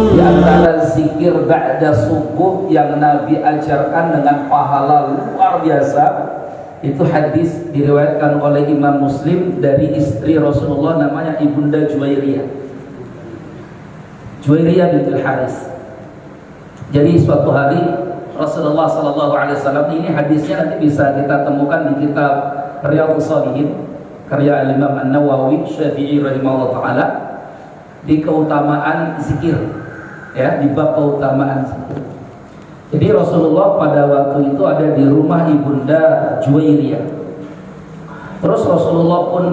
Di antara zikir ba'da subuh yang Nabi ajarkan dengan pahala luar biasa, itu hadis diriwayatkan oleh Imam Muslim dari istri Rasulullah, namanya Ibunda Juwairiyah bintul Haris. Jadi suatu hari Rasulullah SAW, ini hadisnya nanti bisa kita temukan di kitab Riyadhus Shalihin karya Imam An-Nawawi Syafi'i rahimahullah ta'ala, di keutamaan zikir, ya, di bab keutamaan zikir. Jadi Rasulullah pada waktu itu ada di rumah Ibunda Juwairiyah. Terus Rasulullah pun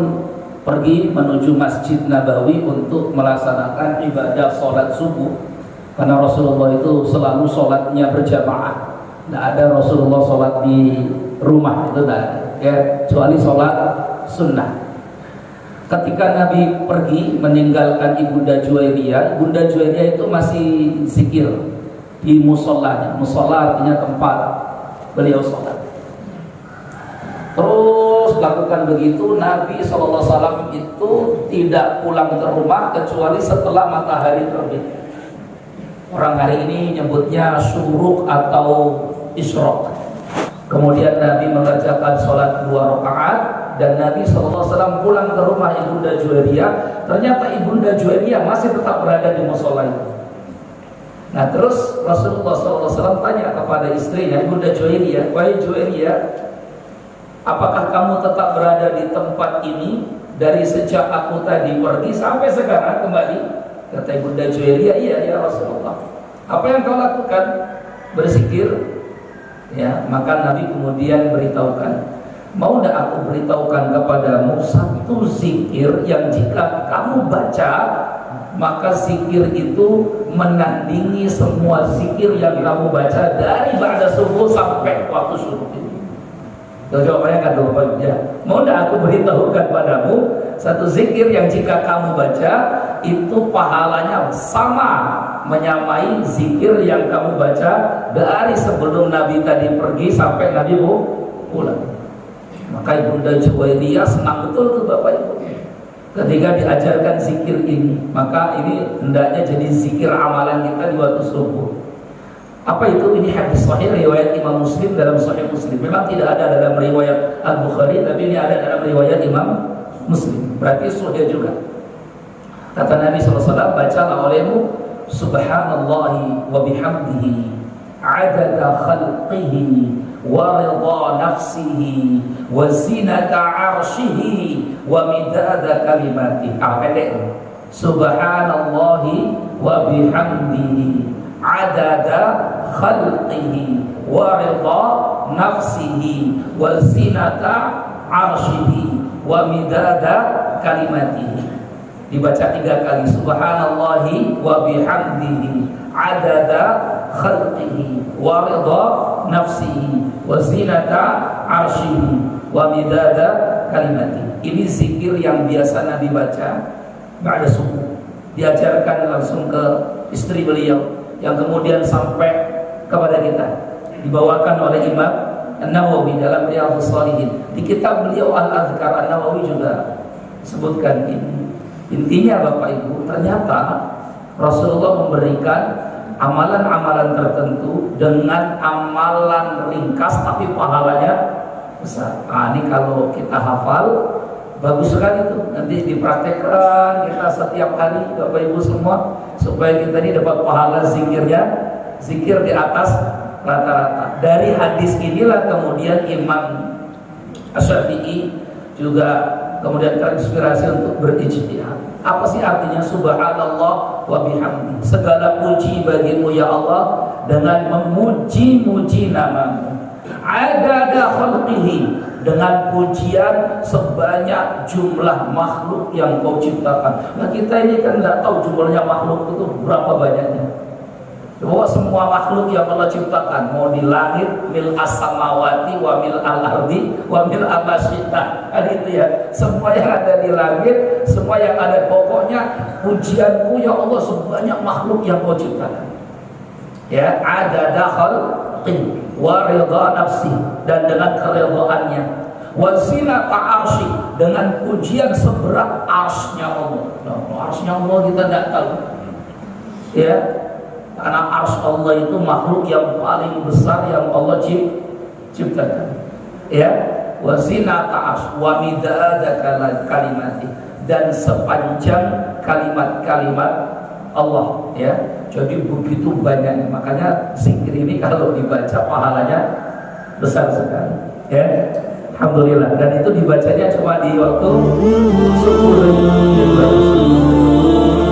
pergi menuju Masjid Nabawi untuk melaksanakan ibadah sholat subuh, karena Rasulullah itu selalu sholatnya berjamaah. Tidak ada Rasulullah sholat di rumah, itu tidak ada, ya, kecuali sholat sunnah. Ketika Nabi pergi meninggalkan Ibunda Juwairiyah itu masih zikir di musallanya. Musalla artinya tempat beliau sholat. Terus lakukan begitu. Nabi SAW itu tidak pulang ke rumah kecuali setelah matahari terbit. Orang hari ini nyebutnya syuruk atau isyraq. Kemudian Nabi mengerjakan sholat 2 rakaat dan Nabi SAW pulang ke rumah Ibunda Juwairiyah. Ternyata Ibunda Juwairiyah masih tetap berada di musalla itu. Nah, terus Rasulullah SAW tanya kepada istrinya, Ibunda Juwairiyah, "Wahai Juwairiyah, apakah kamu tetap berada di tempat ini dari sejak aku tadi pergi sampai sekarang kembali?" Kata Ibunda Juwairiyah, "Iya ya Rasulullah." "Apa yang kau lakukan?" "Berzikir." Ya, maka Nabi kemudian beritahukan, "Mau tidak aku beritahukan kepadamu satu zikir yang jika kamu baca, maka zikir itu menandingi semua zikir yang kamu baca dari ba'da subuh sampai waktu subuh ini." Jawabannya kan ya, "Mau tidak aku beritahukan padamu satu zikir yang jika kamu baca itu pahalanya sama menyamai zikir yang kamu baca dari sebelum Nabi tadi pergi sampai Nabi pulang." Maka Ibunda Juwairiyah senang betul tuh Bapak Ibu ketika diajarkan zikir ini. Maka ini hendaknya jadi zikir amalan kita di waktu subuh. Apa itu? Ini hadis sahih riwayat Imam Muslim dalam Sahih Muslim. Memang tidak ada dalam riwayat Al-Bukhari, tapi ini ada dalam riwayat Imam Muslim. Berarti sahih juga. Kata Nabi SAW, "Bacalah olehmu subhanallahi wa bihamdihi adada khalqihi wa ridha nafsihi wa zinata arshihi wa midada kalimatihi." Pendek. Subhanallahi wa bihamdihi adada khalqihi wa ridha nafsihi wa zinata arshihi wa midada kalimatihi. Dibaca 3 kali, subhanallahi wa bihamdihi adada khalqihi wa ridha nafsihi wa zinata arshihi wa midada kalimatihi. Ini zikir yang biasa Nabi baca ba'da subuh. Diajarkan langsung ke istri beliau, yang kemudian sampai kepada kita, dibawakan oleh Imam An-Nawawi dalam Riyadhus Shalihin. Di kitab beliau Al-Adhkar, An-Nawawi juga sebutkan ini. Intinya Bapak Ibu, ternyata Rasulullah memberikan amalan-amalan tertentu dengan amalan ringkas tapi pahalanya besar. Nah, ini kalau kita hafal bagus sekali tuh, nanti dipraktekkan kita setiap hari Bapak Ibu semua, supaya kita ini dapat pahala zikirnya, zikir di atas rata-rata. Dari hadis inilah kemudian Imam Syafi'i juga kemudian terinspirasi untuk berijtihad. Apa sih artinya subhanallah wa bihamdi? Segala puji bagimu ya Allah dengan memuji-muji namamu. Adada khalqihi, dengan pujian sebanyak jumlah makhluk yang kau ciptakan. Nah, kita ini kan tidak tahu jumlahnya makhluk itu berapa banyaknya. Bahwa semua makhluk yang Allah ciptakan, mau di langit mil as-samawati wa mil al-ardi wa mil al-masyita, kan itu ya, semua yang ada di langit, semua yang ada, pokoknya pujianku ya Allah sebanyak makhluk yang kau ciptakan. Ya, ada khalqi wa ridha nafsi, dan dengan keridhaannya, wa zinata arsy, dengan pujian seberat arsy-Nya Allah. Nah, arsy-Nya Allah kita tidak tahu. ya, karena arsy Allah itu makhluk yang paling besar yang Allah ciptakan, ya. Wa zinata arsy wa midada kalimati, dan sepanjang kalimat-kalimat Allah, ya. Jadi begitu banyak, makanya zikir ini kalau dibaca pahalanya besar sekali, ya. Alhamdulillah. Dan itu dibacanya cuma di waktu subuh.